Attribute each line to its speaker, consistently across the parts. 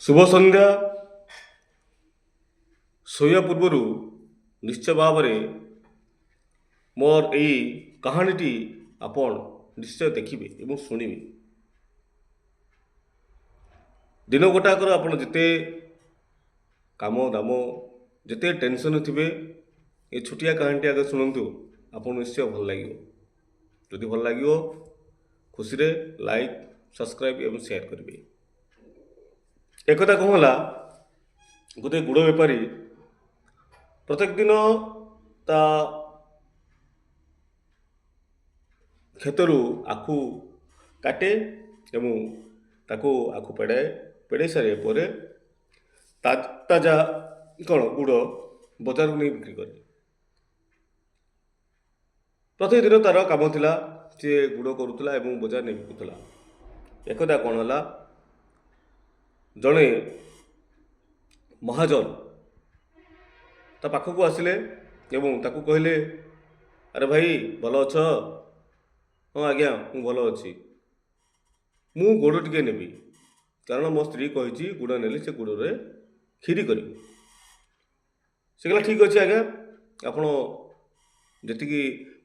Speaker 1: शुभ संध्या। Shoya पूर्वर निश्चय भाव मोर यही कहानीटी आपण निश्चय देखिए और शुणिबे। दिन गोटाकर आप जिते काम दाम जिते टेंशन थे ये छोटिया कहानीटी आगे शुणु आप निश्चय भल लगे। जदि भल लगे खुशी रे लाइक सब्सक्राइब और शेयर करेंगे। एक कथा कहला गोटे गुड़ बेपारी प्रत्येक दिन ता खेतरू आखु काटे एवं ताको आखु पेड़ाए पेड़े सारे पर ताजा कौन गुड़ बजार को नहीं बिक्री करे। प्रत्येक दिन तार काम थिला सी गुड़ करुला एवं बजार नहीं बिकुला। एकदा कौन है जड़े महाजन ता पाखक आसिले एवं ताकू कहले अरे भाई भल अछ? हाँ आज्ञा मु भल अच्छी। मु गुड़ टिके नेबी कारण मो स्त्री कही गुड़ नेले से गुड़ रे खीरी करी। से कहला ठीक अच्छे आज्ञा आपण जी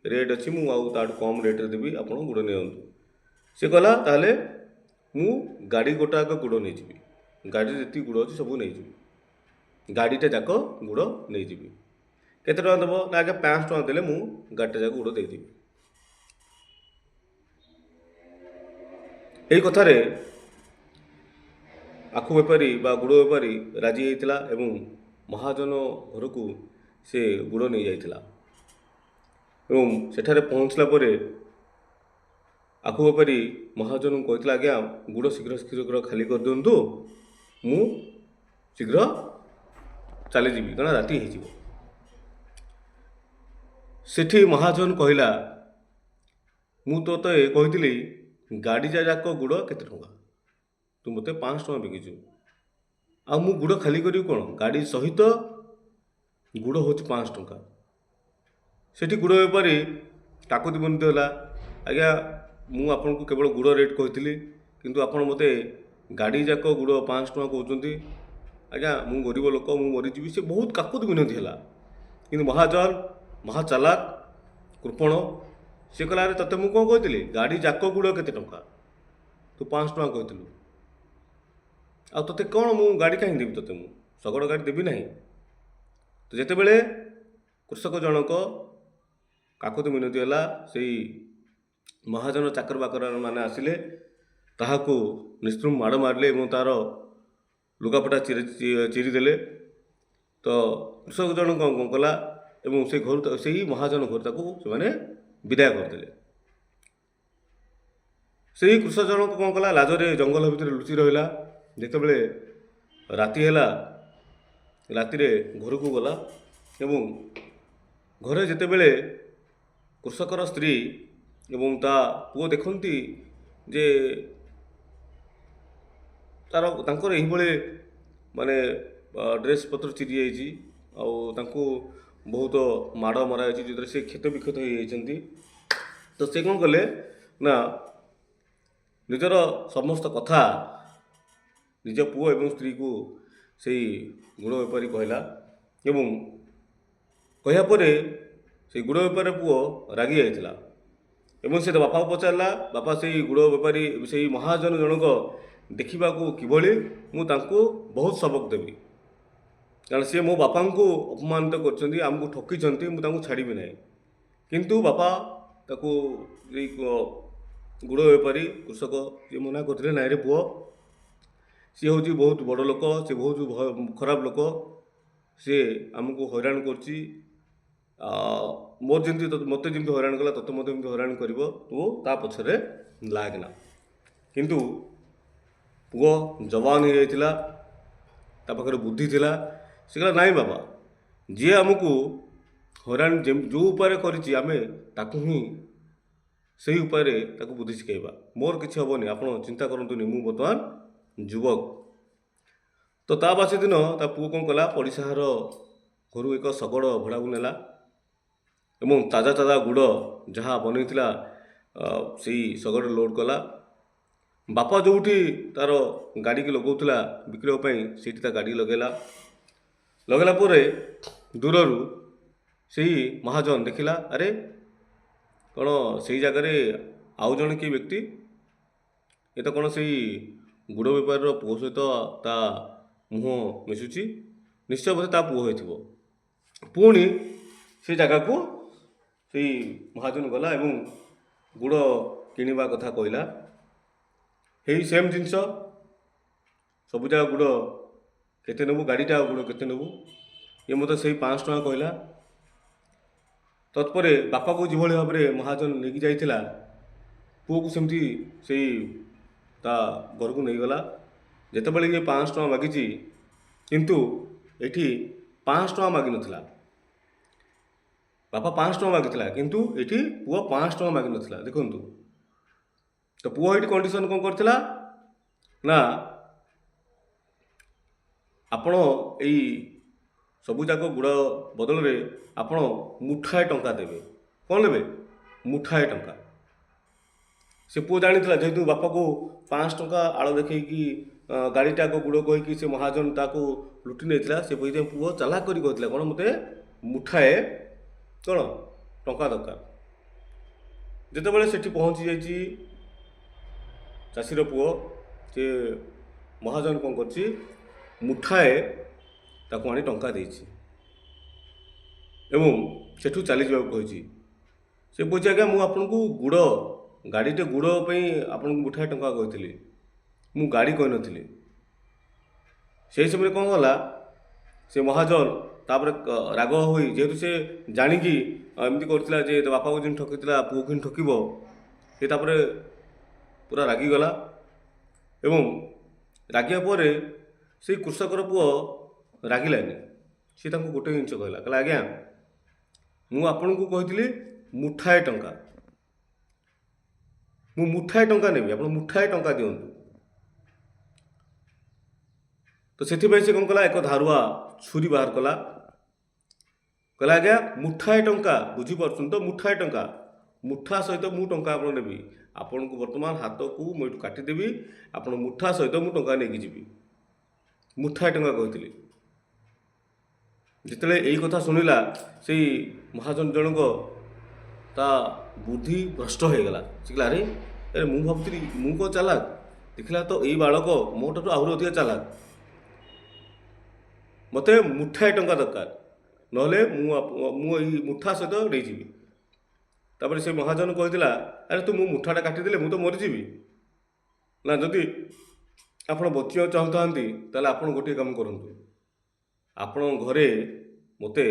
Speaker 1: रेट अच्छी मु ताठू कम रेट देवी आप गुड़ नि। से कहला ताहले मु गाड़ी गोटाक गुड़ नहीं जी। गाड़ी जी गुड़ अच्छी सब नहीं जी। गाड़ीटा जाक गुड़ नहीं जी। केते टका देव ना आज्ञा 500 टका देले मु गाड़ीटा जाक गुड़ देदेवी। यही कथार आखु बेपारी बा गुड़ बेपारी राजी होता एवं महाजन घर को से गुड़ नहीं जाइथिला। एवं सेठारे पहुँचला परे आखु बेपारी महाजन को कहता आज्ञा गुड़ शीघ्र शीघ्र खाली कर दिंतु मु शीघ्र चली जी कारण राति हो। सेठी महाजन कहला मु तो कही गाड़ी जाक गुड़ केते टंका तू मत 500 टका बिकिचु आ मु गुड़ खाली करी कौन गाड़ी सहित गुड़ हूँ 500 टका। सेठी गुड़ बेपारी काकुति बनित है आज्ञा मु आपन को केवल गुड़ रेट कही किंतु आपन मते गाड़ी जाक गुड़ 500 टका कहते आज्ञा मु गरीब लोक मु मरीजी। से बहुत काकुति विनती है कि महाजन महा चालाक कृपण सी कहला अरे तते मु कौन कही गाड़ी जाक गुड़ केते टंका तू 500 टका कहलु आ तोते कौन मु गाड़ी कहीं देवी तोते मु शगड़ गाड़ी देवी नहीं। तो जिते बड़े कृषक जनक काकुति मिनती है से महाजन चाकर बाकर मैंने आसिले ताहाको निस्त्रुम माड़ मारे और तार लुगापटा चिरीदे। तो कृषक जनक कौन कला एवं से घर से ही महाजन घर से विदाय करदे। से ही कृषक जनक कौन कला लाजरे जंगल भितर लुचि रहा जिते बड़े राति है राति घर को गला एवं घरे जिते बड़े कृषकर स्त्री एवं ता पुओ देखती जे तार तांकर यही माने ड्रेस पत्र चिरी जाइए बहुत माड़ मरा जो से क्षत विक्षत होती। तो से कौन कले ना निजर समस्त कथा निज पुओ एवं स्त्री को से गुड़ बेपारी कहला एवं कहपर से गुड़ बेपारी पुओ रागी जाइथिला एवं से बापा को पचारा बापा से गुड़ बेपारी से महाजन जनक देखा किभली मु तांको बहुत सबक देवी कारण सी मो बापा को अपमानित करमको ठकी मुझे छाड़ी ना। किंतु बापा ताको गुड़ बेपारी कृषक ये मना करते नाई रे पुओ सी हूँ बहुत बड़ लोक सी बहुत खराब लोक सी आमको हैरान कर मोर जमी मत जमी हैरान कला तोते मत हैरान कर तू ता पछरे लागना। किंतु पुओ जवान हो जाइथिला ता पाखरे बुद्धि थिला से कहला नाई बाबा जी आमको हैरान जो उपाय करिछि आमे ताकू ही सही उपाय ताकू बुद्धि शिखेबा मोर किछि हबनी आपण चिंता करंतुनी मु बर्तमान युवक। तो ता बासी दिन ता पुओ कौन कला पड़िशार घर एक शगड़ भड़ा को नेला एवं ताजा ताजा गुड़ जहाँ बनईला से शगड़ लोड कला ବାପା ଯେଉଁଠି ତାର ଗାଡ଼ିକି ଲଗାଉଥିଲା ବିକ୍ରୟ ପାଇଁ ସେଇଠି ତା ଗାଡ଼ି ଲଗାଇଲା ପରେ ଦୂରରୁ ସେଇ ମହାଜନ ଦେଖିଲା, ଆରେ କ'ଣ ସେଇ ଜାଗାରେ ଆଉ ଜଣେ କିଏ ବ୍ୟକ୍ତି, ଏ ତ କ'ଣ ସେଇ ଗୁଡ଼ ବେପାରୀର ପୁଅ ସହିତ ତା ମୁହଁ ମିଶୁଛି, ନିଶ୍ଚୟ ବୋଧେ ତା ପୁଅ ହୋଇଥିବ। ପୁଣି ସେ ଜାଗାକୁ ସେଇ ମହାଜନ ଗଲା ଏବଂ ଗୁଡ଼ କିଣିବା କଥା କହିଲା। ହେଇ ସେମ୍ ଜିନିଷ, ସବୁ ଜାଗା ଗୁଡ଼ କେତେ ନେବୁ, ଗାଡ଼ିଟା ଆଉ ଗୁଡ଼ କେତେ ନେବୁ, ଇଏ ମୋତେ ସେଇ 500 ଟଙ୍କା କହିଲା। ତତ୍ପରେ ବାପାକୁ ଯେଭଳି ଭାବରେ ମହାଜନ ନେଇକି ଯାଇଥିଲା, ପୁଅକୁ ସେମିତି ସେଇ ତା ଘରକୁ ନେଇଗଲା। ଯେତେବେଳେ ଇଏ 500 ଟଙ୍କା ମାଗିଛି, କିନ୍ତୁ ଏଠି 500 ଟଙ୍କା ମାଗିନଥିଲା। ବାପା 500 ଟଙ୍କା ମାଗିଥିଲା, କିନ୍ତୁ ଏଠି ପୁଅ 500 ଟଙ୍କା ମାଗିନଥିଲା। ଦେଖନ୍ତୁ ତ ପୁଅ ଏଠି କଣ୍ଡିସନ କ'ଣ କରିଥିଲା ନା, ଆପଣ ଏଇ ସବୁଯାକ ଗୁଡ଼ ବଦଳରେ ଆପଣ ମୁଠାଏ ଟଙ୍କା ଦେବେ। କ'ଣ ନେବେ? ମୁଠାଏ ଟଙ୍କା। ସେ ପୁଅ ଜାଣିଥିଲା, ଯେହେତୁ ବାପାକୁ 500 ଟଙ୍କା ଆଳ ଦେଖେଇକି ଗାଡ଼ିଟାକ ଗୁଡ଼ କହିକି ସେ ମହାଜନ ତାକୁ ଲୁଟି ନେଇଥିଲା, ସେ ପୁଅ ଚାଲାକ କରି କହିଥିଲା କ'ଣ, ମୋତେ ମୁଠାଏ କ'ଣ ଟଙ୍କା ଦରକାର। ଯେତେବେଳେ ସେଠି ପହଞ୍ଚି ଯାଇଛି ଚାଷୀର ପୁଅ, ସେ ମହାଜନ କ'ଣ କରିଛି, ମୁଠାଏ ତାକୁ ଆଣି ଟଙ୍କା ଦେଇଛି ଏବଂ ସେଠୁ ଚାଲିଯିବାକୁ କହିଛି। ସେ କହୁଛି, ଆଜ୍ଞା ମୁଁ ଆପଣଙ୍କୁ ଗାଡ଼ିଟେ ଗୁଡ଼ ପାଇଁ ଆପଣଙ୍କୁ ମୁଠାଏ ଟଙ୍କା କହିଥିଲି, ମୁଁ ଗାଡ଼ି କହିନଥିଲି। ସେହି ସମୟରେ କ'ଣ କଲା, ସେ ମହାଜନ ତାପରେ ରାଗ ହୋଇ, ଯେହେତୁ ସେ ଜାଣିକି ଏମିତି କରିଥିଲା ଯେ ବାପାକୁ ଯେମିତି ଠକିଥିଲା ପୁଅକୁ ହିଁ ଠକିବ, ସେ ତାପରେ ପୁରା ରାଗିଗଲା ଏବଂ ରାଗିବା ପରେ ସେଇ କୃଷକର ପୁଅ ରାଗିଲାନି। ସେ ତାଙ୍କୁ ଗୋଟେ ଜିନିଷ କହିଲା, ଆଜ୍ଞା ମୁଁ ଆପଣଙ୍କୁ କହିଥିଲି ମୁଠାଏ ଟଙ୍କା, ମୁଁ ମୁଠାଏ ଟଙ୍କା ନେବି, ଆପଣ ମୁଠାଏ ଟଙ୍କା ଦିଅନ୍ତୁ। ତ ସେଥିପାଇଁ ସେ କ'ଣ କଲା, ଏକ ଧାରୁଆ ଛୁରୀ ବାହାର କଲା, କହିଲା ଆଜ୍ଞା ମୁଠାଏ ଟଙ୍କା, ବୁଝିପାରୁଛନ୍ତି ତ, ମୁଠାଏ ଟଙ୍କା, ମୁଠା ସହିତ ମୁଁ ଟଙ୍କା ଆପଣ ନେବି, ଆପଣଙ୍କୁ ବର୍ତ୍ତମାନ ହାତକୁ ମୁଁ ଏଠୁ କାଟିଦେବି, ଆପଣ ମୁଠା ସହିତ ମୁଁ ଟଙ୍କା ନେଇକି ଯିବି। ମୁଠାଏ ଟଙ୍କା କହିଥିଲି। ଯେତେବେଳେ ଏଇ କଥା ଶୁଣିଲା, ସେଇ ମହାଜନ ଜଣଙ୍କ ତା ବୁଦ୍ଧି ଭ୍ରଷ୍ଟ ହୋଇଗଲା। ସେ କହିଲା, ଆରେ ମୁଁ ଭାବୁଥିଲି ମୁଁ କ'ଣ ଚାଲାକ, ଦେଖିଲା ତ ଏଇ ବାଳକ ମୋ ଠାରୁ ଆହୁରି ଅଧିକା ଚାଲାକ। ମୋତେ ମୁଠାଏ ଟଙ୍କା ଦରକାର, ନହେଲେ ମୁଁ ଏଇ ମୁଠା ସହିତ ନେଇଯିବି। ତାପରେ ସେ ମହାଜନ କହିଥିଲା, ଆରେ ତୁ ମୁଁ ମୁଠାଟା କାଟିଦେଲେ ମୁଁ ତ ମରିଯିବି ନା, ଯଦି ଆପଣ ବଞ୍ଚିବାକୁ ଚାହୁଁଥାନ୍ତି ତାହେଲେ ଆପଣ ଗୋଟିଏ କାମ କରନ୍ତୁ, ଆପଣଙ୍କ ଘରେ ମୋତେ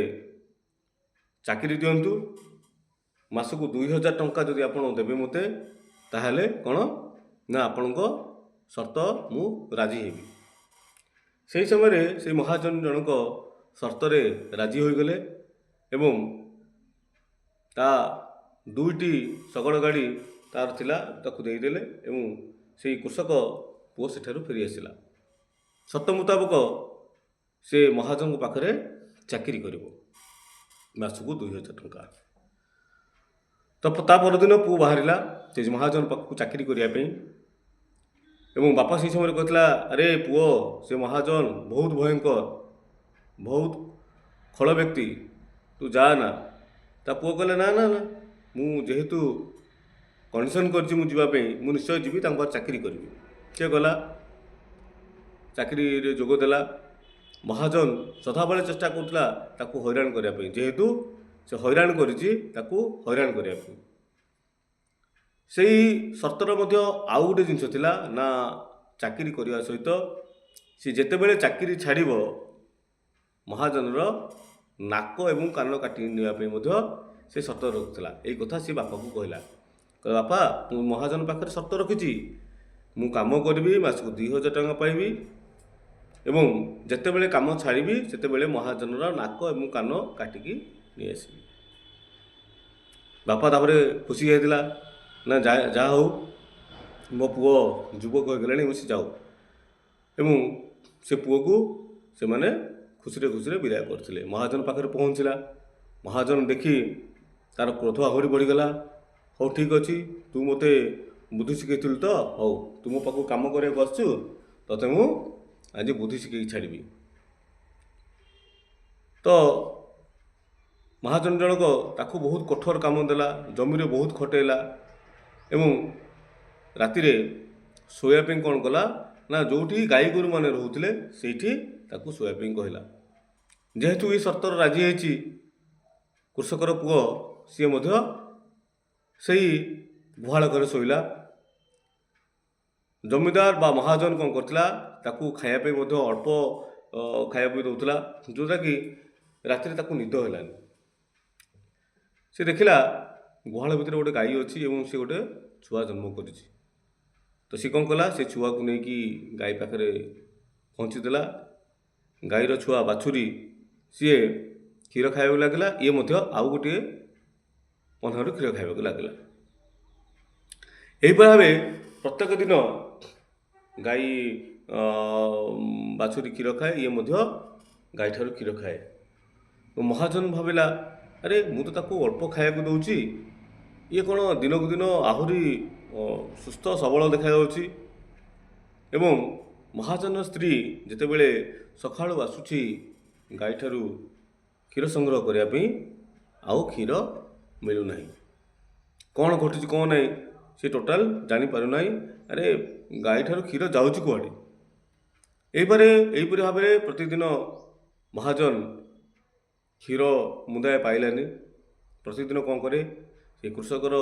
Speaker 1: ଚାକିରି ଦିଅନ୍ତୁ, ମାସକୁ 2000 ଟଙ୍କା ଯଦି ଆପଣ ଦେବେ ମୋତେ, ତାହେଲେ କ'ଣ ନା ଆପଣଙ୍କ ସର୍ତ୍ତ ମୁଁ ରାଜି ହେବି। ସେହି ସମୟରେ ସେ ମହାଜନ ଜଣକ ସର୍ତ୍ତରେ ରାଜି ହୋଇଗଲେ ଏବଂ ତା 2ଟି ଶଗଡ଼ ଗାଡ଼ି ତାର ଥିଲା, ତାକୁ ଦେଇଦେଲେ ଏବଂ ସେଇ କୃଷକ ପୁଅ ସେଠାରୁ ଫେରିଆସିଲା। ସର୍ତ୍ତ ମୁତାବକ ସେ ମହାଜନଙ୍କ ପାଖରେ ଚାକିରି କରିବ, ମାସକୁ 2000 ଟଙ୍କା। ତା ପରଦିନ ପୁଅ ବାହାରିଲା ସେ ମହାଜନ ପାଖକୁ ଚାକିରି କରିବା ପାଇଁ ଏବଂ ବାପା ସେହି ସମୟରେ କହିଥିଲା, ଆରେ ପୁଅ ସେ ମହାଜନ ବହୁତ ଭୟଙ୍କର, ବହୁତ ଖଳ ବ୍ୟକ୍ତି, ତୁ ଯା ନା। ତା ପୁଅ କହିଲା, ନା ନା ନା, ମୁଁ ଯେହେତୁ କଣ୍ଡିସନ୍ କରିଛି ମୁଁ ଯିବା ପାଇଁ, ମୁଁ ନିଶ୍ଚୟ ଯିବି, ତାଙ୍କ ପାଖରେ ଚାକିରି କରିବି। ସେ ଗଲା, ଚାକିରିରେ ଯୋଗ ଦେଲା। ମହାଜନ ସଦାବେଳେ ଚେଷ୍ଟା କରୁଥିଲା ତାକୁ ହଇରାଣ କରିବା ପାଇଁ, ଯେହେତୁ ସେ ହଇରାଣ କରିଛି ତାକୁ ହଇରାଣ କରିବା ପାଇଁ। ସେଇ ସର୍ତ୍ତର ମଧ୍ୟ ଆଉ ଗୋଟେ ଜିନିଷ ଥିଲା ନା, ଚାକିରି କରିବା ସହିତ ସେ ଯେତେବେଳେ ଚାକିରି ଛାଡ଼ିବ, ମହାଜନର ନାକ ଏବଂ କାନ କାଟି ନେବା ପାଇଁ ମଧ୍ୟ ସେ ସର୍ତ୍ତ ରଖିଥିଲା। ଏଇ କଥା ସେ ବାପାକୁ କହିଲା, ବାପା ମୁଁ ମହାଜନ ପାଖରେ ସର୍ତ୍ତ ରଖିଛି, ମୁଁ କାମ କରିବି, ମାସକୁ 2000 ଟଙ୍କା ପାଇବି ଏବଂ ଯେତେବେଳେ କାମ ଛାଡ଼ିବି ସେତେବେଳେ ମହାଜନର ନାକ ଏବଂ କାନ କାଟିକି ନେଇ ଆସିବି। ବାପା ତାପରେ ଖୁସି ହେଇଥିଲା, ନା ଯାହା ହଉ ମୋ ପୁଅ ଯୁବକ ହୋଇଗଲାଣି, ସେ ଯାଉ। ଏବଂ ସେ ପୁଅକୁ ସେମାନେ ଖୁସିରେ ଖୁସିରେ ବିଦାୟ କରିଥିଲେ। ମହାଜନ ପାଖରେ ପହଞ୍ଚିଲା, ମହାଜନ ଦେଖି ତାର କ୍ରୋଧ ଆହୁରି ବଢ଼ିଗଲା। ହଉ ଠିକ୍ ଅଛି, ତୁ ମୋତେ ବୁଦ୍ଧି ଶିଖେଇଥିଲୁ ତ, ହଉ ତୁ ମୋ ପାଖକୁ କାମ କରିବାକୁ ଆସୁଛୁ, ତତେ ମୁଁ ଆଜି ବୁଦ୍ଧି ଶିଖେଇକି ଛାଡ଼ିବି। ତ ମହାଜନ ଜଣକ ତାକୁ ବହୁତ କଠୋର କାମ ଦେଲା, ଜମିରେ ବହୁତ ଖଟେଇଲା ଏବଂ ରାତିରେ ଶୋଇବା ପାଇଁ କ'ଣ କଲା ନା ଯେଉଁଠି ଗାଈ ଗୋରୁମାନେ ରହୁଥିଲେ ସେଇଠି ତାକୁ ଶୋଇବା ପାଇଁ କହିଲା। ଯେହେତୁ ଏ ସର୍ତ୍ତରେ ରାଜି ହେଇଛି, କୃଷକର ପୁଅ ସିଏ ମଧ୍ୟ ସେଇ ଗୁହାଳ ଘରେ ଶୋଇଲା। ଜମିଦାର ବା ମହାଜନ କ'ଣ କରିଥିଲା, ତାକୁ ଖାଇବା ପାଇଁ ମଧ୍ୟ ଅଳ୍ପ ଖାଇବା ପାଇଁ ଦେଉଥିଲା, ଯେଉଁଟାକି ରାତିରେ ତାକୁ ନିଦ ହେଲାନି। ସେ ଦେଖିଲା ଗୁହାଳ ଭିତରେ ଗୋଟେ ଗାଈ ଅଛି ଏବଂ ସେ ଗୋଟେ ଛୁଆ ଜନ୍ମ କରିଛି। ତ ସେ କ'ଣ କଲା, ସେ ଛୁଆକୁ ନେଇକି ଗାଈ ପାଖରେ ପହଞ୍ଚିଦେଲା। ଗାଈର ଛୁଆ ବାଛୁରୀ ସିଏ କ୍ଷୀର ଖାଇବାକୁ ଲାଗିଲା, ଇଏ ମଧ୍ୟ ଆଉ ଗୋଟିଏ ପହ୍ନାରୁ କ୍ଷୀର ଖାଇବାକୁ ଲାଗିଲା। ଏହିପରି ଭାବେ ପ୍ରତ୍ୟେକ ଦିନ ଗାଈ ବାଛୁରୀ କ୍ଷୀର ଖାଏ, ଇଏ ମଧ୍ୟ ଗାଈଠାରୁ କ୍ଷୀର ଖାଏ। ମହାଜନ ଭାବିଲା, ଆରେ ମୁଁ ତ ତାକୁ ଅଳ୍ପ ଖାଇବାକୁ ଦେଉଛି, ଇଏ କ'ଣ ଦିନକୁ ଦିନ ଆହୁରି ସୁସ୍ଥ ସବଳ ଦେଖାଯାଉଛି। ଏବଂ ମହାଜନ ସ୍ତ୍ରୀ ଯେତେବେଳେ ସକାଳୁ ଆସୁଛି ଗାଈଠାରୁ କ୍ଷୀର ସଂଗ୍ରହ କରିବା ପାଇଁ, ଆଉ କ୍ଷୀର ମିଳୁନାହିଁ। କ'ଣ ଘଟୁଛି କ'ଣ ନାହିଁ ସେ ଟୋଟାଲ ଜାଣିପାରୁନାହିଁ। ଆରେ ଗାଈଠାରୁ କ୍ଷୀର ଯାଉଛି କୁଆଡ଼େ। ଏହିପରି ଭାବରେ ପ୍ରତିଦିନ ମହାଜନ କ୍ଷୀର ମୁଦାଏ ପାଇଲାନି। ପ୍ରତିଦିନ କ'ଣ କରେ, ସେ କୃଷକର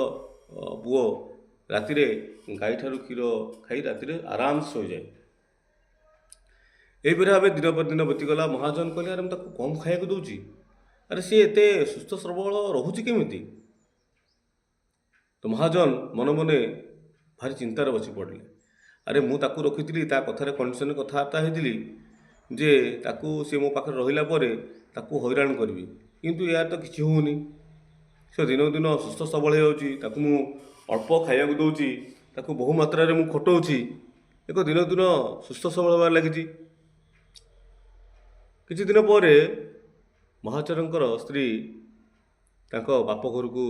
Speaker 1: ପୁଅ ରାତିରେ ଗାଈଠାରୁ କ୍ଷୀର ଖାଇ ରାତିରେ ଆରାମସେ ଶୋଇଯାଏ। ଏହିପରି ଭାବେ ଦିନ ପରେ ଦିନ ବିତିଗଲା। ମହାଜନ କହିଲେ, ଆରେ ମୁଁ ତାକୁ କମ୍ ଖାଇବାକୁ ଦେଉଛି, ଆରେ ସିଏ ଏତେ ସୁସ୍ଥ ସବଳ ରହୁଛି କେମିତି? ତ ମହାଜନ ମନେ ମନେ ଭାରି ଚିନ୍ତାରେ ବସି ପଡ଼ିଲେ। ଆରେ ମୁଁ ତାକୁ ରଖିଥିଲି, ତା କଥାରେ କଣ୍ଡିସନରେ କଥାବାର୍ତ୍ତା ହେଇଥିଲି ଯେ ତାକୁ ସେ ମୋ ପାଖରେ ରହିଲା ପରେ ତାକୁ ହଇରାଣ କରିବି, କିନ୍ତୁ ଏହାର ତ କିଛି ହେଉନି। ସେ ଦିନକୁ ଦିନ ସୁସ୍ଥ ସବଳ ହେଇଯାଉଛି, ତାକୁ ମୁଁ ଅଳ୍ପ ଖାଇବାକୁ ଦେଉଛି, ତାକୁ ବହୁ ମାତ୍ରାରେ ମୁଁ ଖଟଉଛି, ଏକ ଦିନକୁ ଦିନ ସୁସ୍ଥ ସବଳ ହେବାରେ ଲାଗିଛି। କିଛି ଦିନ ପରେ ମହାଜନଙ୍କର ସ୍ତ୍ରୀ ତାଙ୍କ ବାପ ଘରକୁ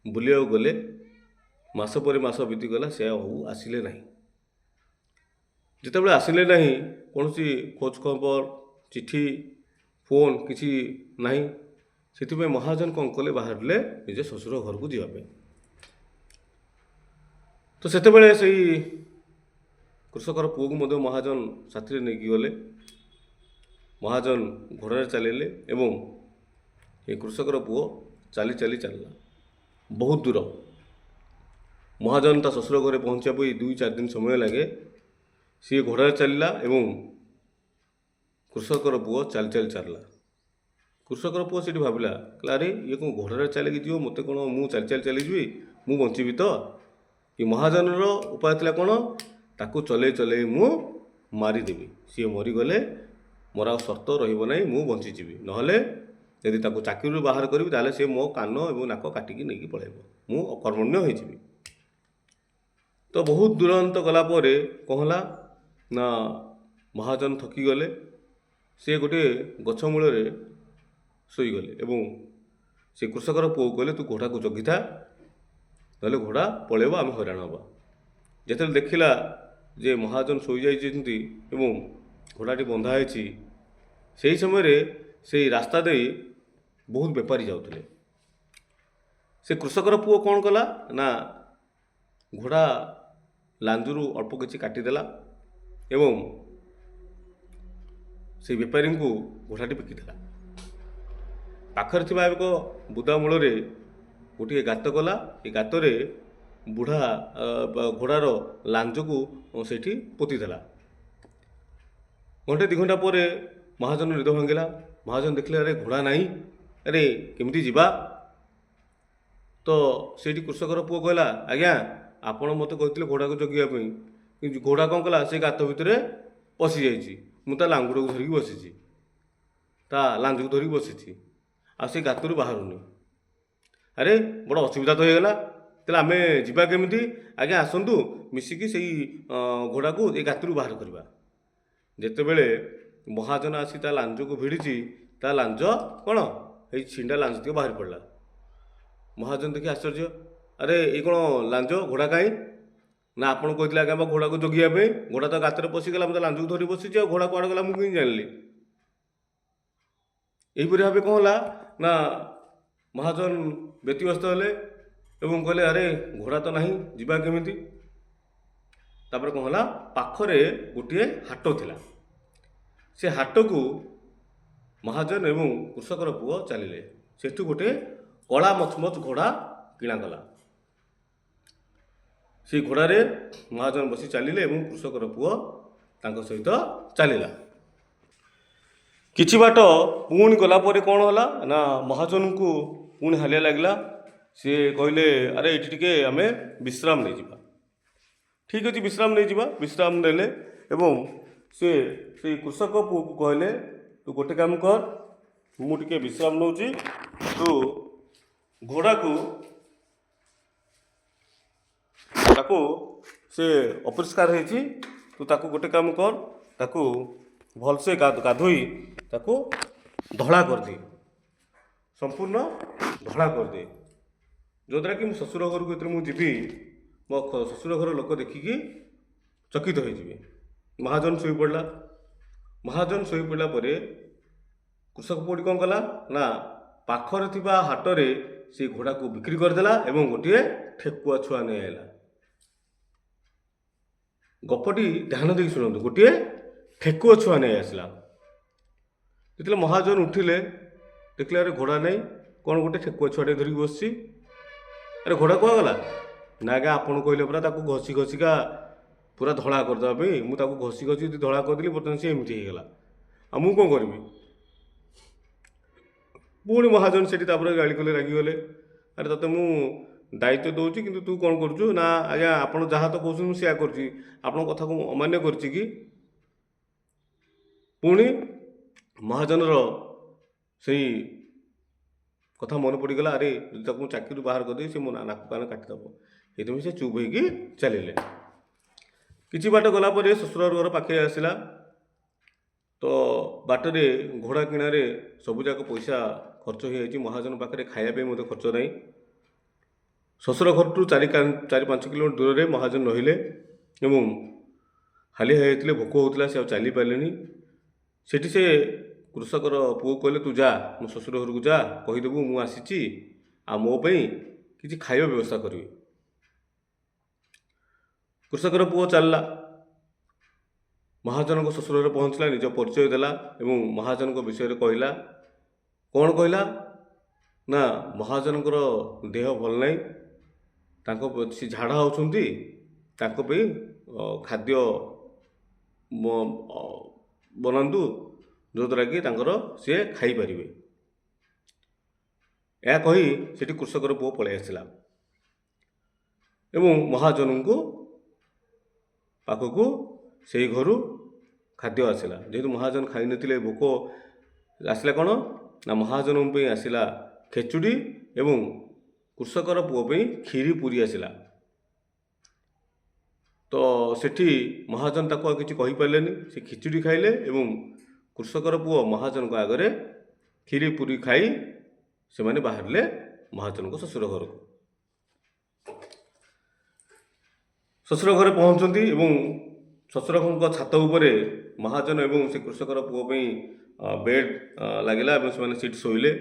Speaker 1: ବୁଲିବାକୁ ଗଲେ। ମାସ ପରେ ମାସ ବିତିଗଲା, ସେ ଆଉ ଆସିଲେ ନାହିଁ। ଯେତେବେଳେ ଆସିଲେ ନାହିଁ, କୌଣସି ଖୋଜ ଖବର, ଚିଠି, ଫୋନ୍ କିଛି ନାହିଁ। ସେଥିପାଇଁ ମହାଜନ କ'ଣ କଲେ, ବାହାରିଲେ ନିଜ ଶ୍ୱଶୁର ଘରକୁ ଯିବା ପାଇଁ। ତ ସେତେବେଳେ ସେଇ କୃଷକର ପୁଅକୁ ମଧ୍ୟ ମହାଜନ ସାଥିରେ ନେଇକି ଗଲେ। ମହାଜନ ଘୋଡ଼ାରେ ଚାଲିଲେ ଏବଂ ଏ କୃଷକର ପୁଅ ଚାଲି ଚାଲି ଚାଲିଲା ବହୁତ ଦୂର। ମହାଜନ ତା ଶ୍ୱଶୁର ଘରେ ପହଞ୍ଚିବା ପାଇଁ 2-4 ଦିନ ସମୟ ଲାଗେ। ସିଏ ଘୋଡ଼ାରେ ଚାଲିଲା ଏବଂ କୃଷକର ପୁଅ ଚାଲି ଚାଲି ଚାଲିଲା। କୃଷକର ପୁଅ ସେଠି ଭାବିଲା, କହିଲା, ଆରେ ଇଏ କ'ଣ ଘୋଡ଼ାରେ ଚାଲିକି ଯିବ, ମୋତେ କ'ଣ ମୁଁ ଚାଲି ଚାଲି ଚାଲିଯିବି, ମୁଁ ବଞ୍ଚିବି ତ? କି ମହାଜନର ଉପାୟ ଥିଲା କ'ଣ, ତାକୁ ଚଲେଇ ଚଲେଇ ମୁଁ ମାରିଦେବି। ସିଏ ମରିଗଲେ ମୋର ଆଉ ସର୍ତ୍ତ ରହିବ ନାହିଁ, ମୁଁ ବଞ୍ଚିଯିବି। ନହେଲେ ଯଦି ତାକୁ ଚାକିରିରୁ ବାହାର କରିବି, ତାହେଲେ ସେ ମୋ କାନ ଏବଂ ନାକ କାଟିକି ନେଇକି ପଳାଇବ, ମୁଁ ଅକର୍ମଣ୍ୟ ହୋଇଯିବି। ତ ବହୁତ ଦୂରାନ୍ତ ଗଲା ପରେ କ'ଣ ହେଲା ନା ମହାଜନ ଥକିଗଲେ। ସେ ଗୋଟିଏ ଗଛ ମୂଳରେ ଶୋଇଗଲେ ଏବଂ ସେ କୃଷକର ପୁଅକୁ କହିଲେ, ତୁ ଘୋଡ଼ାକୁ ଜଗିଥା, ନହେଲେ ଘୋଡ଼ା ପଳେଇବ, ଆମେ ହଇରାଣ ହେବା। ଯେତେବେଳେ ଦେଖିଲା ଯେ ମହାଜନ ଶୋଇଯାଇଛନ୍ତି ଏବଂ ଘୋଡ଼ାଟି ବନ୍ଧା ହେଇଛି, ସେହି ସମୟରେ ସେଇ ରାସ୍ତା ଦେଇ ବହୁତ ବେପାରୀ ଯାଉଥିଲେ। ସେ କୃଷକର ପୁଅ କ'ଣ କଲା ନା ଘୋଡ଼ା ଲାଞ୍ଜରୁ ଅଳ୍ପ କିଛି କାଟିଦେଲା ଏବଂ ସେଇ ବେପାରୀଙ୍କୁ ଘୋଡ଼ାଟି ବିକିଦେଲା। ପାଖରେ ଥିବା ଏକ ବୁଦା ମୂଳରେ ଗୋଟିଏ ଗାତ କଲା। ଏ ଗାତରେ ବୁଢ଼ା ଘୋଡ଼ାର ଲାଞ୍ଜକୁ ସେଇଠି ପୋତିଦେଲା। ଘଣ୍ଟେ 2 ଘଣ୍ଟା ପରେ ମହାଜନ ନିଦ ଭାଙ୍ଗିଲା। ମହାଜନ ଦେଖିଲେ, ଆରେ ଘୋଡ଼ା ନାହିଁ, ଆରେ କେମିତି ଯିବା? ତ ସେଇଠି କୃଷକର ପୁଅ କହିଲା, ଆଜ୍ଞା ଆପଣ ମୋତେ କହିଥିଲେ ଘୋଡ଼ାକୁ ଜଗିବା ପାଇଁ, କିନ୍ତୁ ଘୋଡ଼ା କ'ଣ କଲା, ସେ ଗାତ ଭିତରେ ପଶିଯାଇଛି। ମୁଁ ତା ଲାଙ୍ଗୁଡ଼କୁ ଧରିକି ବସିଛି, ତା ଲାଞ୍ଜକୁ ଧରିକି ବସିଛି, ଆଉ ସେ ଗାତରୁ ବାହାରୁନି। ଆରେ ବଡ଼ ଅସୁବିଧା ତ ହେଇଗଲା, ତାହେଲେ ଆମେ ଯିବା କେମିତି? ଆଜ୍ଞା ଆସନ୍ତୁ ମିଶିକି ସେଇ ଘୋଡ଼ାକୁ ଏ ଗାତରୁ ବାହାର କରିବା। ଯେତେବେଳେ ମହାଜନ ଆସି ତା ଲାଞ୍ଜକୁ ଭିଡ଼ିଛି, ତା ଲାଞ୍ଜ କ'ଣ, ଏଇ ଛିଣ୍ଡା ଲାଞ୍ଜ ଟିକେ ବାହାରି ପଡ଼ିଲା। ମହାଜନ ଦେଖି ଆଶ୍ଚର୍ଯ୍ୟ, ଆରେ ଏଇ କ'ଣ ଲାଞ୍ଜ, ଘୋଡ଼ା କାହିଁ? ନା ଆପଣ କହିଥିଲେ ଆଜ୍ଞା ଘୋଡ଼ାକୁ ଜଗିବା ପାଇଁ, ଘୋଡ଼ା ତ ଗାତରେ ପଶିଗଲା, ମୁଁ ତ ଲାଞ୍ଜକୁ ଧରି ବସିଛି, ଆଉ ଘୋଡ଼ା କୁଆଡ଼େ ଗଲା ମୁଁ କେମିତି ଜାଣିଲି? ଏହିପରି ଭାବେ କ'ଣ ହେଲା ନା ମହାଜନ ବ୍ୟତିବ୍ୟସ୍ତ ହେଲେ ଏବଂ କହିଲେ ଆରେ ଘୋଡ଼ା ତ ନାହିଁ, ଯିବା କେମିତି? ତାପରେ କ'ଣ ହେଲା, ପାଖରେ ଗୋଟିଏ ହାଟ ଥିଲା। ସେ ହାଟକୁ ମହାଜନ ଏବଂ କୃଷକର ପୁଅ ଚାଲିଲେ। ସେଠୁ ଗୋଟିଏ କଳା ମଚମଚ ଘୋଡ଼ା କିଣାଗଲା। ସେଇ ଘୋଡ଼ାରେ ମହାଜନ ବସି ଚାଲିଲେ ଏବଂ କୃଷକର ପୁଅ ତାଙ୍କ ସହିତ ଚାଲିଲା। କିଛି ବାଟ ପୁଣି ଗଲା ପରେ କ'ଣ ହେଲା ନା ମହାଜନଙ୍କୁ ପୁଣି ହାଲିଆ ଲାଗିଲା। ସିଏ କହିଲେ ଆରେ ଏଇଠି ଟିକେ ଆମେ ବିଶ୍ରାମ ନେଇଯିବା। ଠିକ୍ ଅଛି, ବିଶ୍ରାମ ନେଇଯିବା। ବିଶ୍ରାମ ନେଲେ ଏବଂ ସେ ସେଇ କୃଷକ ପୁଅକୁ କହିଲେ ତୁ ଗୋଟେ କାମ କର, ମୁଁ ଟିକେ ବିଶ୍ରାମ ନେଉଛି, ତୁ ଘୋଡ଼ାକୁ ତାକୁ ସେ ଅପରିଷ୍କାର ହେଇଛି, ତୁ ତାକୁ ଗୋଟେ କାମ କର, ତାକୁ ଭଲସେ ଗାଧୋଇ ତାକୁ ଧଳା କରିଦେ, ସମ୍ପୂର୍ଣ୍ଣ ଧଳା କରିଦେ, ଯଦ୍ୱାରା କି ମୋ ଶ୍ୱଶୁର ଘରକୁ ଯେତେବେଳେ ମୁଁ ଯିବି ମୋ ଶ୍ୱଶୁର ଘର ଲୋକ ଦେଖିକି ଚକିତ ହୋଇଯିବେ। ମହାଜନ ଶୋଇପଡ଼ିଲା। ମହାଜନ ଶୋଇପଡ଼ିଲା ପରେ କୃଷକ ପୁଅଟି କ'ଣ କଲା ନା ପାଖରେ ଥିବା ହାଟରେ ସେ ଘୋଡ଼ାକୁ ବିକ୍ରି କରିଦେଲା ଏବଂ ଗୋଟିଏ ଠେକୁଆ ଛୁଆ ନେଇ ଆଇଲା। ଗପଟି ଧ୍ୟାନ ଦେଇକି ଶୁଣନ୍ତୁ। ଗୋଟିଏ ଠେକୁଆ ଛୁଆ ନେଇ ଆସିଲା। ଯେତେବେଳେ ମହାଜନ ଉଠିଲେ ଦେଖିଲେ ଆରେ ଘୋଡ଼ା ନାହିଁ, କ'ଣ ଗୋଟେ ଠେକୁଆ ଛୁଆଟେ ଧରିକି ବସିଛି। ଆରେ ଘୋଡ଼ା କୁଆଗଲା? ନା ଆଜ୍ଞା ଆପଣ କହିଲେ ପରା ତାକୁ ଘଷି ଘଷିକା ପୁରା ଧଳା କରିଦେବା ପାଇଁ, ମୁଁ ତାକୁ ଘଷି ଘଷି ଯଦି ଧଳା କରିଦେଲି ବର୍ତ୍ତମାନ ସେ ଏମିତି ହେଇଗଲା, ଆଉ ମୁଁ କ'ଣ କରିବି? ପୁଣି ମହାଜନ ସେଠି ତାପରେ ଗାଳି କଲେ, ରାଗିଗଲେ। ଆରେ ତତେ ମୁଁ ଦାୟିତ୍ୱ ଦେଉଛି କିନ୍ତୁ ତୁ କ'ଣ କରୁଛୁ? ନା ଆଜ୍ଞା ଆପଣ ଯାହା ତ କହୁଛନ୍ତି ମୁଁ ସେୟା କରୁଛି, ଆପଣଙ୍କ କଥାକୁ ମୁଁ ଅମାନ୍ୟ କରିଛି କି? ପୁଣି ମହାଜନର ସେଇ କଥା ମନେ ପଡ଼ିଗଲା, ଆରେ ଯଦି ତାକୁ ମୁଁ ଚାକିରିରୁ ବାହାର କରିଦେବି ସେ ମୋ ନାକ କାନ କାଟିଦେବ। ସେଇଥିପାଇଁ ସେ ଚୁପ୍ ହେଇକି ଚାଲିଲେ। କିଛି ବାଟ ଗଲା ପରେ ଶ୍ୱଶୁର ଘର ପାଖେ ଆସିଲା। ତ ବାଟରେ ଘୋଡ଼ା କିଣାରେ ସବୁଯାକ ପଇସା ଖର୍ଚ୍ଚ ହୋଇଯାଇଛି। ମହାଜନ ପାଖରେ ଖାଇବା ପାଇଁ ମଧ୍ୟ ଖର୍ଚ୍ଚ ନାହିଁ। ଶ୍ୱଶୁର ଘରଠୁ 4-5 କିଲୋମିଟର ଦୂରରେ ମହାଜନ ରହିଲେ ଏବଂ ହାଲିଆ ହୋଇଯାଇଥିଲେ, ଭୋକ ହେଉଥିଲା, ସେ ଆଉ ଚାଲିପାରିଲେନି। ସେଠି ସେ କୃଷକର ପୁଅ କହିଲେ ତୁ ଯା, ମୋ ଶ୍ୱଶୁର ଘରକୁ ଯା, କହିଦେବୁ ମୁଁ ଆସିଛି, ଆଉ ମୋ ପାଇଁ କିଛି ଖାଇବା ବ୍ୟବସ୍ଥା କରିବେ। କୃଷକର ପୁଅ ଚାଲିଲା। ମହାଜନଙ୍କ ଶ୍ୱଶୁର ଘରେ ପହଞ୍ଚିଲା, ନିଜ ପରିଚୟ ଦେଲା ଏବଂ ମହାଜନଙ୍କ ବିଷୟରେ କହିଲା। କ'ଣ କହିଲା ନା ମହାଜନଙ୍କର ଦେହ ଭଲ ନାହିଁ, ତାଙ୍କ ସେ ଝାଡ଼ା ହେଉଛନ୍ତି, ତାଙ୍କ ପାଇଁ ଖାଦ୍ୟ ବନାନ୍ତୁ ଯଦ୍ୱାରା କି ତାଙ୍କର ସିଏ ଖାଇପାରିବେ। ଏହା କହି ସେଠି କୃଷକର ପୁଅ ପଳାଇ ଆସିଲା ଏବଂ ମହାଜନଙ୍କୁ ପାଖକୁ ସେଇ ଘରୁ ଖାଦ୍ୟ ଆସିଲା। ଯେହେତୁ ମହାଜନ ଖାଇନଥିଲେ, ଭୋକ ଆସିଲା କ'ଣ ନା ମହାଜନଙ୍କ ପାଇଁ ଆସିଲା ଖେଚୁଡ଼ି ଏବଂ କୃଷକର ପୁଅ ପାଇଁ କ୍ଷୀରି ପୁରୀ ଆସିଲା। ତ ସେଠି ମହାଜନ ତାକୁ ଆଉ କିଛି କହିପାରିଲେନି, ସେ ଖିଚୁଡ଼ି ଖାଇଲେ ଏବଂ କୃଷକର ପୁଅ ମହାଜନଙ୍କ ଆଗରେ କ୍ଷୀରି ପୁରୀ ଖାଇ ସେମାନେ ବାହାରିଲେ ମହାଜନଙ୍କ ଶ୍ୱଶୁର ଘରକୁ। ଶ୍ୱଶୁର ଘରେ ପହଞ୍ଚନ୍ତି ଏବଂ ଶ୍ୱଶୁରଙ୍କ ଛାତ ଉପରେ ମହାଜନ ଏବଂ ସେ କୃଷକର ପୁଅ ପାଇଁ ବେଡ୍ ଲାଗିଲା ଏବଂ ସେମାନେ ସେଠି ଶୋଇଲେ।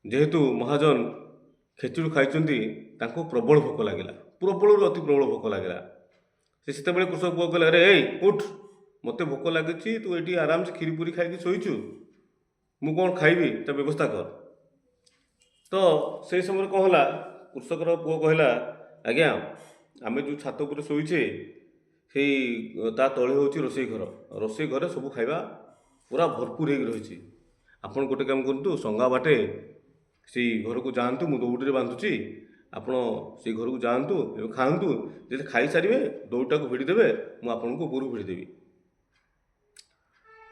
Speaker 1: ଯେହେତୁ ମହାଜନ ଖେଚୁଡ଼ି ଖାଇଛନ୍ତି, ତାଙ୍କୁ ପ୍ରବଳ ଭୋକ ଲାଗିଲା, ପ୍ରବଳରୁ ଅତି ପ୍ରବଳ ଭୋକ ଲାଗିଲା। ସେ ସେତେବେଳେ କୃଷକ ପୁଅ କହିଲେ ଆରେ ଏଇ ଉଠ, ମୋତେ ଭୋକ ଲାଗୁଛି, ତୁ ଏଇଠି ଆରାମସେ କ୍ଷୀରି ପୁରୀ ଖାଇକି ଶୋଇଛୁ, ମୁଁ କ'ଣ ଖାଇବି, ତା ବ୍ୟବସ୍ଥା କର। ତ ସେଇ ସମୟରେ କ'ଣ ହେଲା, କୃଷକର ପୁଅ କହିଲା ଆଜ୍ଞା ଆମେ ଯେଉଁ ଛାତ ଉପରେ ଶୋଇଛେ ସେଇ ତା ତଳେ ହେଉଛି ରୋଷେଇ ଘର, ରୋଷେଇ ଘରେ ସବୁ ଖାଇବା ପୁରା ଭରପୁର ହେଇକି ରହିଛି। ଆପଣ ଗୋଟେ କାମ କରନ୍ତୁ, ସଙ୍ଗା ବାଟେ ସେଇ ଘରକୁ ଯାଆନ୍ତୁ, ମୁଁ ଦଉଡ଼ିରେ ବାନ୍ଧୁଛି, ଆପଣ ସେଇ ଘରକୁ ଯାଆନ୍ତୁ ଏବଂ ଖାଆନ୍ତୁ, ଯଦି ଖାଇସାରିବେ ଦଉଡ଼ିଟାକୁ ଭିଡ଼ିଦେବେ, ମୁଁ ଆପଣଙ୍କୁ ଉପରକୁ ଭିଡ଼ିଦେବି।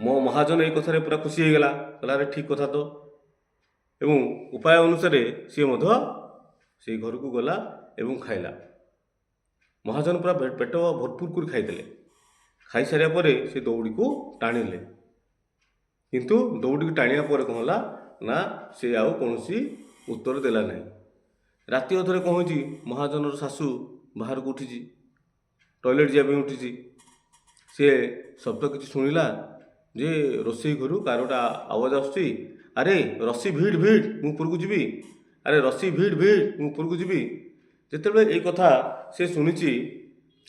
Speaker 1: ମୋ ମହାଜନ ଏଇ କଥାରେ ପୁରା ଖୁସି ହେଇଗଲା, କହିଲା ଆରେ ଠିକ୍ କଥା ତ, ଏବଂ ଉପାୟ ଅନୁସାରେ ସିଏ ମଧ୍ୟ ସେଇ ଘରକୁ ଗଲା ଏବଂ ଖାଇଲା। ମହାଜନ ପୁରା ପେଟ ଭରପୁର କରି ଖାଇଦେଲେ। ଖାଇସାରିବା ପରେ ସେ ଦଉଡ଼ିକୁ ଟାଣିଲେ, କିନ୍ତୁ ଦଉଡ଼ିକୁ ଟାଣିବା ପରେ କ'ଣ ହେଲା ନା ସେ ଆଉ କୌଣସି ଉତ୍ତର ଦେଲା ନାହିଁ। ରାତି ଅଧରେ କ'ଣ ହୋଇଛି, ମହାଜନର ଶାଶୁ ବାହାରକୁ ଉଠିଛି ଟଏଲେଟ୍ ଯିବା ପାଇଁ ଉଠିଛି। ସିଏ ଶବ୍ଦ କିଛି ଶୁଣିଲା ଯେ ରୋଷେଇ ଘରୁ କାହାର ଗୋଟେ ଆୱାଜ ଆସୁଛି, ଆରେ ରସି ଭିଡ଼ ଭିଡ଼ ମୁଁ ଉପରକୁ ଯିବି, ଆରେ ରସି ଭିଡ଼ ଭିଡ଼ ମୁଁ ଉପରକୁ ଯିବି। ଯେତେବେଳେ ଏଇ କଥା ସେ ଶୁଣିଛି,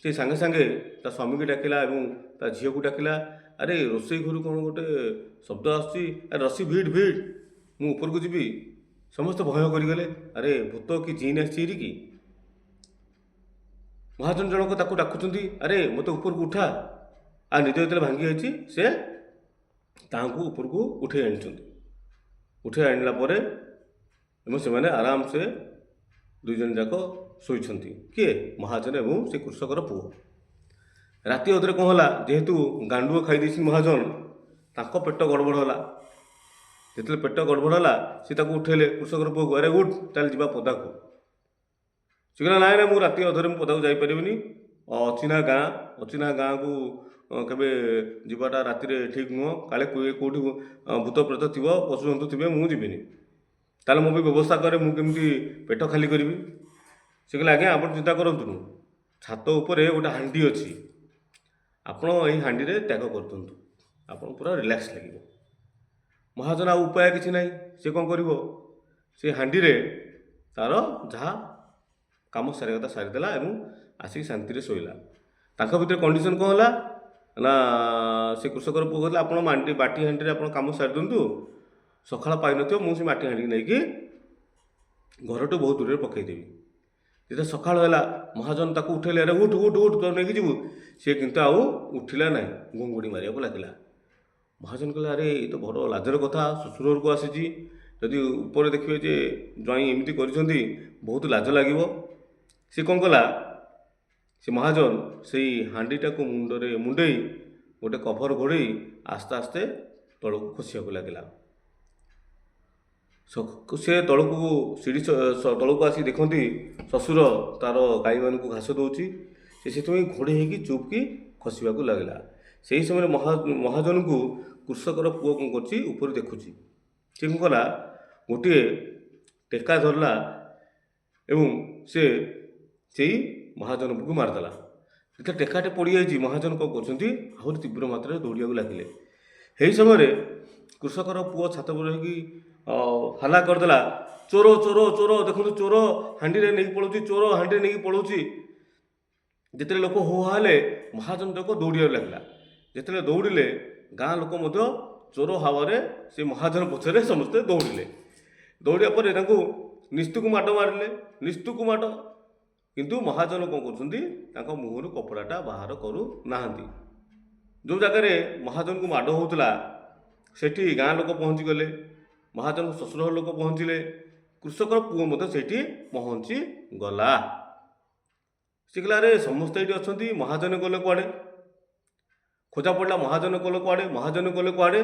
Speaker 1: ସେ ସାଙ୍ଗେ ସାଙ୍ଗେ ତା ସ୍ୱାମୀକି ଡାକିଲା ଏବଂ ତା ଝିଅକୁ ଡାକିଲା, ଆରେ ରୋଷେଇ ଘରୁ କ'ଣ ଗୋଟେ ଶବ୍ଦ ଆସୁଛି, ଆରେ ରସି ଭିଡ଼ ଭିଡ଼ ମୁଁ ଉପରକୁ ଯିବି। ସମସ୍ତେ ଭୟ କରିଗଲେ, ଆରେ ଭୂତ କି ଜିନ୍ ଆସିଛି ଏଠିକି। ମହାଜନ ଜଣକ ତାକୁ ଡାକୁଛନ୍ତି, ଆରେ ମୋତେ ଉପରକୁ ଉଠା। ଆଉ ନିଦ ଯେତେବେଳେ ଭାଙ୍ଗି ଯାଇଛି, ସେ ତାହାଙ୍କୁ ଉପରକୁ ଉଠାଇ ଆଣିଛନ୍ତି। ଉଠାଇ ଆଣିଲା ପରେ ଏବଂ ସେମାନେ ଆରାମସେ ଦୁଇଜଣ ଯାକ ଶୋଇଛନ୍ତି। କିଏ? ମହାଜନ ଏବଂ ସେ କୃଷକର ପୁଅ। ରାତି ଅଧରେ କ'ଣ ହେଲା, ଯେହେତୁ ଗାଣ୍ଡୁଅ ଖାଇ ଦେଇଛି ମହାଜନ, ତାଙ୍କ ପେଟ ଗଡ଼ବଡ଼ ହେଲା। ଯେତେବେଳେ ପେଟ ଗଡ଼ବଡ଼ ହେଲା, ସେ ତାକୁ ଉଠାଇଲେ କୃଷକର ପୁଅକୁ, ଆରେ ଉଠ ଚାଲ ଯିବା ପଦାକୁ। ସେ କହିଲା, ନାଇଁ ନାଇଁ ମୁଁ ରାତି ଅଧରେ ମୁଁ ପଦାକୁ ଯାଇପାରିବିନି, ଅଚିହ୍ନା ଗାଁକୁ କେବେ ଯିବାଟା ରାତିରେ ଠିକ୍ ନୁହଁ, କାଳେ କେଉଁଠି ଭୂତ ପ୍ରେତ ଥିବ, ପଶୁଜନ୍ତୁ ଥିବେ, ମୁଁ ଯିବିନି। ତାହେଲେ ମୋ ପାଇଁ ବ୍ୟବସ୍ଥା କରେ, ମୁଁ କେମିତି ପେଟ ଖାଲି କରିବି। ସେ କହିଲେ, ଆଜ୍ଞା ଆପଣ ଚିନ୍ତା କରନ୍ତୁନି, ଛାତ ଉପରେ ଗୋଟେ ହାଣ୍ଡି ଅଛି, ଆପଣ ଏହି ହାଣ୍ଡିରେ ତ୍ୟାଗ କରିଦିଅନ୍ତୁ, ଆପଣ ପୁରା ରିଲାକ୍ସ ଲାଗିବ। ମହାଜନ ଆଉ ଉପାୟ କିଛି ନାହିଁ, ସେ କ'ଣ କରିବ, ସେ ହାଣ୍ଡିରେ ତାର ଯାହା କାମ ସାରିବା କଥା ସାରିଦେଲା ଏବଂ ଆସିକି ଶାନ୍ତିରେ ଶୋଇଲା। ତାଙ୍କ ଭିତରେ କଣ୍ଡିସନ୍ କ'ଣ ହେଲା ନା, ସେ କୃଷକର ପୁଅ କହିଲା, ଆପଣ ମାଟି ହାଣ୍ଡିରେ ଆପଣ କାମ ସାରିଦିଅନ୍ତୁ, ସକାଳ ପାଇନଥିବ ମୁଁ ସେ ମାଟି ହାଣ୍ଡିକି ନେଇକି ଘରଠୁ ବହୁତ ଦୂରରେ ପକାଇଦେବି। ଯେତେବେଳେ ସକାଳ ହେଲା, ମହାଜନ ତାକୁ ଉଠାଇଲେ, ଆରେ ଉଠ ଉଠ ଉଠ ତୁ ନେଇକି ଯିବୁ। ସେ କିନ୍ତୁ ଆଉ ଉଠିଲା ନାହିଁ, ଘୁଙ୍ଗୁଡ଼ି ମାରିବାକୁ ଲାଗିଲା। ମହାଜନ କହିଲେ, ଆରେ ଏ ତ ବଡ଼ ଲାଜର କଥା, ଶ୍ୱଶୁର ଘରକୁ ଆସିଛି, ଯଦି ଉପରେ ଦେଖିବେ ଯେ ଜ୍ୱାଇଁ ଏମିତି କରିଛନ୍ତି, ବହୁତ ଲାଜ ଲାଗିବ। ସେ କ'ଣ କଲା, ସେ ମହାଜନ ସେଇ ହାଣ୍ଡିଟାକୁ ମୁଣ୍ଡରେ ମୁଣ୍ଡେଇ ଗୋଟେ କଭର ଘୋଡ଼େଇ ଆସ୍ତେ ଆସ୍ତେ ତଳକୁ ଖସିବାକୁ ଲାଗିଲା। ସେ ସିଡ଼ି ତଳକୁ ଆସି ଦେଖନ୍ତି ଶ୍ୱଶୁର ତାର ଗାଈମାନଙ୍କୁ ଘାସ ଦେଉଛି। ସେ ସେଥିପାଇଁ ଘୋଡ଼େଇ ହେଇକି ଚୁପ୍କି ଖସିବାକୁ ଲାଗିଲା। ସେହି ସମୟରେ ମହାଜନକୁ କୃଷକର ପୁଅ କ'ଣ କରୁଛି, ଉପରେ ଦେଖୁଛି। ସେ କ'ଣ କଲା, ଗୋଟିଏ ଟେକା ଧରିଲା ଏବଂ ସେ ସେଇ ମହାଜନକୁ ମାରିଦେଲା। ଯେତେବେଳେ ଟେକାଟେ ପଡ଼ିଯାଇଛି, ମହାଜନ କ'ଣ କରୁଛନ୍ତି, ଆହୁରି ତୀବ୍ର ମାତ୍ରାରେ ଦୌଡ଼ିବାକୁ ଲାଗିଲେ। ଏହି ସମୟରେ କୃଷକର ପୁଅ ଛାତ ଉପରେ ରହିକି ହାଲା କରିଦେଲା, ଚୋର ଚୋର ଚୋର, ଦେଖନ୍ତୁ ଚୋର ହାଣ୍ଡିରେ ନେଇକି ପଳାଉଛି, ଚୋର ହାଣ୍ଡିରେ ନେଇକି ପଳାଉଛି। ଯେତେବେଳେ ଲୋକ ହୋ ହା ହେଲେ, ମହାଜନ ଯାକ ଦୌଡ଼ିବାକୁ ଲାଗିଲା। ଯେତେବେଳେ ଦୌଡ଼ିଲେ, ଗାଁ ଲୋକ ମଧ୍ୟ ଚୋର ହାୱାରେ ସେ ମହାଜନ ପଛରେ ସମସ୍ତେ ଦୌଡ଼ିଲେ। ଦୌଡ଼ିବା ପରେ ତାଙ୍କୁ ନିସ୍ତୁକୁ ମାଡ଼ ମାରିଲେ, ନିସ୍ତୁକୁ ମାଡ଼। କିନ୍ତୁ ମହାଜନ କ'ଣ କରୁଛନ୍ତି, ତାଙ୍କ ମୁହଁରୁ କପଡ଼ାଟା ବାହାର କରୁନାହାନ୍ତି। ଯେଉଁ ଜାଗାରେ ମହାଜନକୁ ମାଡ଼ ହେଉଥିଲା, ସେଠି ଗାଁ ଲୋକ ପହଞ୍ଚିଗଲେ, ମହାଜନଙ୍କ ଶ୍ୱଶୁର ଲୋକ ପହଞ୍ଚିଲେ, କୃଷକର ପୁଅ ମଧ୍ୟ ସେଇଠି ପହଞ୍ଚିଗଲା। ସେ କହିଲା, ଆରେ ସମସ୍ତେ ଏଇଠି ଅଛନ୍ତି, ମହାଜନ ଗଲେ କୁଆଡ଼େ? ଖୋଜା ପଡ଼ିଲା, ମହାଜନ ଗଲେ କୁଆଡ଼େ, ମହାଜନ ଗଲେ କୁଆଡ଼େ?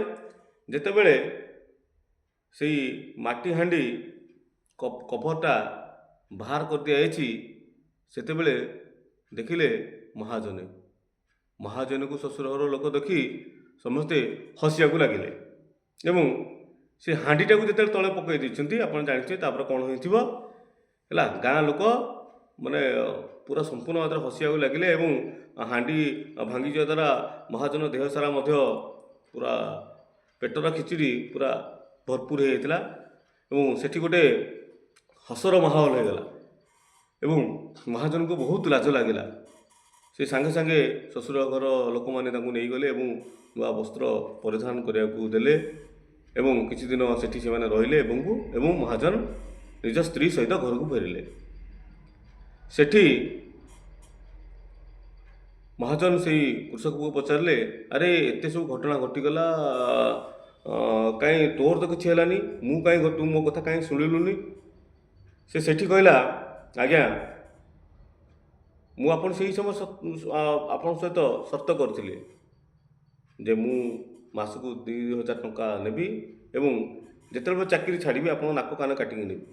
Speaker 1: ଯେତେବେଳେ ସେଇ ମାଟି ହାଣ୍ଡି କଭରଟା ବାହାର କରିଦିଆଯାଇଛି, ସେତେବେଳେ ଦେଖିଲେ ମହାଜନକୁ ଶ୍ୱଶୁର ଘର ଲୋକ ଦେଖି ସମସ୍ତେ ହସିବାକୁ ଲାଗିଲେ ଏବଂ ସେ ହାଣ୍ଡିଟାକୁ ଯେତେବେଳେ ତଳେ ପକାଇ ଦେଇଛନ୍ତି, ଆପଣ ଜାଣିଥିବେ ତାପରେ କ'ଣ ହୋଇଥିବ ହେଲା। ଗାଁ ଲୋକ ମାନେ ପୁରା ସମ୍ପୂର୍ଣ୍ଣ ମାତ୍ରାରେ ହସିବାକୁ ଲାଗିଲେ ଏବଂ ହାଣ୍ଡି ଭାଙ୍ଗିଯିବା ଦ୍ୱାରା ମହାଜନ ଦେହ ସାରା ମଧ୍ୟ ପୁରା ପେଟର ଖିଚିଡ଼ି ପୁରା ଭରପୁର ହୋଇଯାଇଥିଲା ଏବଂ ସେଠି ଗୋଟେ ହସର ମାହୋଲ ହୋଇଗଲା ଏବଂ ମହାଜନକୁ ବହୁତ ଲାଜ ଲାଗିଲା। ସେ ସାଙ୍ଗେ ସାଙ୍ଗେ ଶ୍ୱଶୁର ଘର ଲୋକମାନେ ତାଙ୍କୁ ନେଇଗଲେ ଏବଂ ନୂଆ ବସ୍ତ୍ର ପରିଧାନ କରିବାକୁ ଦେଲେ ଏବଂ କିଛି ଦିନ ସେଠି ସେମାନେ ରହିଲେ ଏବଂ ମହାଜନ ନିଜ ସ୍ତ୍ରୀ ସହିତ ଘରକୁ ଫେରିଲେ। ସେଠି ମହାଜନ ସେଇ କୃଷକକୁ ପଚାରିଲେ, ଆରେ ଏତେ ସବୁ ଘଟଣା ଘଟିଗଲା, କାହିଁ ତୋର ତ କିଛି ହେଲାନି, ତୁ ମୋ କଥା କାହିଁ ଶୁଣିଲୁନି? ସେ ସେଠି କହିଲା, ଆଜ୍ଞା ମୁଁ ସେଇ ସମୟ ଆପଣଙ୍କ ସହିତ ସର୍ତ୍ତ କରିଥିଲି ଯେ ମୁଁ ମାସକୁ 2,000 ଟଙ୍କା ନେବି ଏବଂ ଯେତେବେଳେ ଚାକିରି ଛାଡ଼ିବି ଆପଣଙ୍କ ନାକ କାନ କାଟିକି ନେବି।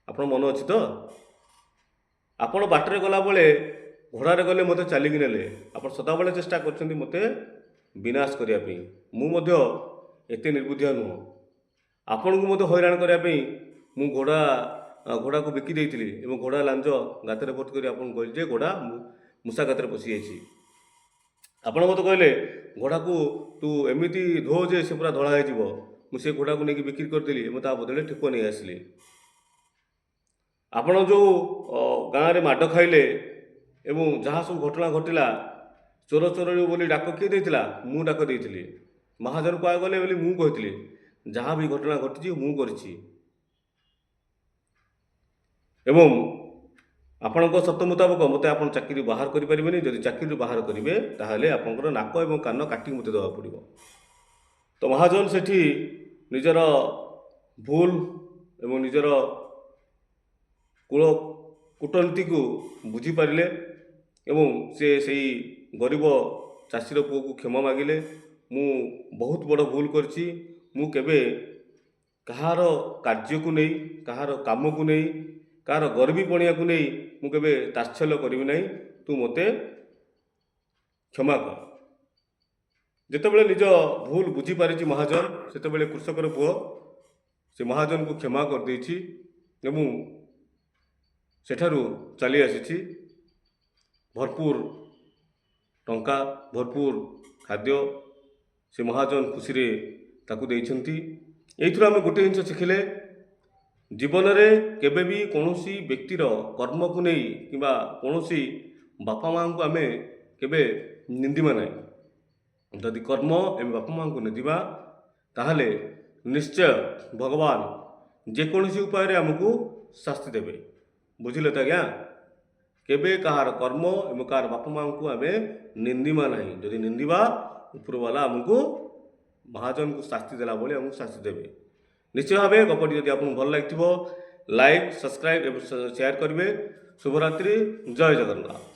Speaker 1: ଆପଣ ମନେ ଅଛି ତ? ଆପଣ ବାଟରେ ଗଲାବେଳେ ଘୋଡ଼ାରେ ଗଲେ ମୋତେ ଚାଲିକି ନେଲେ, ଆପଣ ସଦାବେଳେ ଚେଷ୍ଟା କରିଛନ୍ତି ମୋତେ ବିନାଶ କରିବା ପାଇଁ। ମୁଁ ମଧ୍ୟ ଏତେ ନିର୍ବୁଦ୍ଧିଆ ନୁହଁ, ଆପଣଙ୍କୁ ମଧ୍ୟ ହଇରାଣ କରିବା ପାଇଁ ମୁଁ ଘୋଡ଼ାକୁ ବିକି ଦେଇଥିଲି ଏବଂ ଘୋଡ଼ା ଲାଞ୍ଜ ଗାତରେ ଭର୍ତ୍ତି କରି ଆପଣଙ୍କୁ କହିଲି ଯେ ଘୋଡ଼ା ମୂଷା ଗାତରେ ପଶିଯାଇଛି। ଆପଣ ମୋତେ କହିଲେ ଘୋଡ଼ାକୁ ତୁ ଏମିତି ଧୋ ଯେ ସେ ପୁରା ଧଳା ହେଇଯିବ। ମୁଁ ସେ ଘୋଡ଼ାକୁ ନେଇକି ବିକ୍ରି କରିଦେଲି ଏବଂ ତା ବଦଳରେ ଠିପ ନେଇ ଆସିଲି। ଆପଣ ଯେଉଁ ଗାଁରେ ମାଡ଼ ଖାଇଲେ ଏବଂ ଯାହା ସବୁ ଘଟଣା ଘଟିଲା, ଚୋର ଚୋରଣୀ ବୋଲି ଡାକ କିଏ ଦେଇଥିଲା? ମୁଁ ଡାକ ଦେଇଥିଲି। ମହାଜନ କୁହା ଗଲେ ବୋଲି ମୁଁ କହିଥିଲି। ଯାହା ବି ଘଟଣା ଘଟିଛି ମୁଁ କରିଛି। ଏବଂ ଆପଣଙ୍କ ସର୍ତ୍ତ ମୁତାବକ ମୋତେ ଆପଣ ଚାକିରି ବାହାର କରିପାରିବେନି। ଯଦି ଚାକିରିରୁ ବାହାର କରିବେ ତାହେଲେ ଆପଣଙ୍କର ନାକ ଏବଂ କାନ କାଟିକି ମୋତେ ଦେବାକୁ ପଡ଼ିବ। ତ ମହାଜନ ସେଠି ନିଜର ଭୁଲ ଏବଂ ନିଜର କୂଟନୀତିକୁ ବୁଝିପାରିଲେ ଏବଂ ସେ ସେଇ ଗରିବ ଚାଷୀର ପୁଅକୁ କ୍ଷମା ମାଗିଲେ। ମୁଁ ବହୁତ ବଡ଼ ଭୁଲ କରିଛି। ମୁଁ କେବେ କାହାର କାର୍ଯ୍ୟକୁ ନେଇ, କାହାର କାମକୁ ନେଇ, କାହାର ଗର୍ବୀ ପଣିଆକୁ ନେଇ ମୁଁ କେବେ ତାଚ୍ଛଲ୍ୟ କରିବି ନାହିଁ। ତୁ ମୋତେ କ୍ଷମା କର। ଯେତେବେଳେ ନିଜ ଭୁଲ ବୁଝିପାରିଛି ମହାଜନ, ସେତେବେଳେ କୃଷକର ପୁଅ ସେ ମହାଜନକୁ କ୍ଷମା କରିଦେଇଛି ଏବଂ ସେଠାରୁ ଚାଲି ଆସିଛି। ଭରପୁର ଟଙ୍କା, ଭରପୁର ଖାଦ୍ୟ ସେ ମହାଜନ ଖୁସିରେ ତାକୁ ଦେଇଛନ୍ତି। ଏଇଥିରୁ ଆମେ ଗୋଟିଏ ଜିନିଷ ଶିଖିଲେ, ଜୀବନରେ କେବେ ବି କୌଣସି ବ୍ୟକ୍ତିର କର୍ମକୁ ନେଇ କିମ୍ବା କୌଣସି ବାପା ମାଆଙ୍କୁ ଆମେ କେବେ ନିନ୍ଦିବା ନାହିଁ। ଯଦି କର୍ମ ଏବଂ ବାପା ମାଆଙ୍କୁ ନିନ୍ଦିବା ତାହେଲେ ନିଶ୍ଚୟ ଭଗବାନ ଯେକୌଣସି ଉପାୟରେ ଆମକୁ ଶାସ୍ତି ଦେବେ। ବୁଝିଲେ ତ ଆଜ୍ଞା? କେବେ କାହାର କର୍ମ ଏବଂ କାହାର ବାପା ମାଆଙ୍କୁ ଆମେ ନିନ୍ଦିବା ନାହିଁ। ଯଦି ନିନ୍ଦିବା, ଉପରବାଲା ଆମକୁ ମହାଜନକୁ ଶାସ୍ତି ଦେଲା ଭଳି ଆମକୁ ଶାସ୍ତି ଦେବେ। ନିଶ୍ଚୟ ଭାବେ ଗପଟି ଯଦି ଆପଣଙ୍କୁ ଭଲ ଲାଗିଥିବ, ଲାଇକ୍, ସବସ୍କ୍ରାଇବ୍ ଏବଂ ସେୟାର କରିବେ। ଶୁଭରାତ୍ରି। ଜୟ ଜଗନ୍ନାଥ।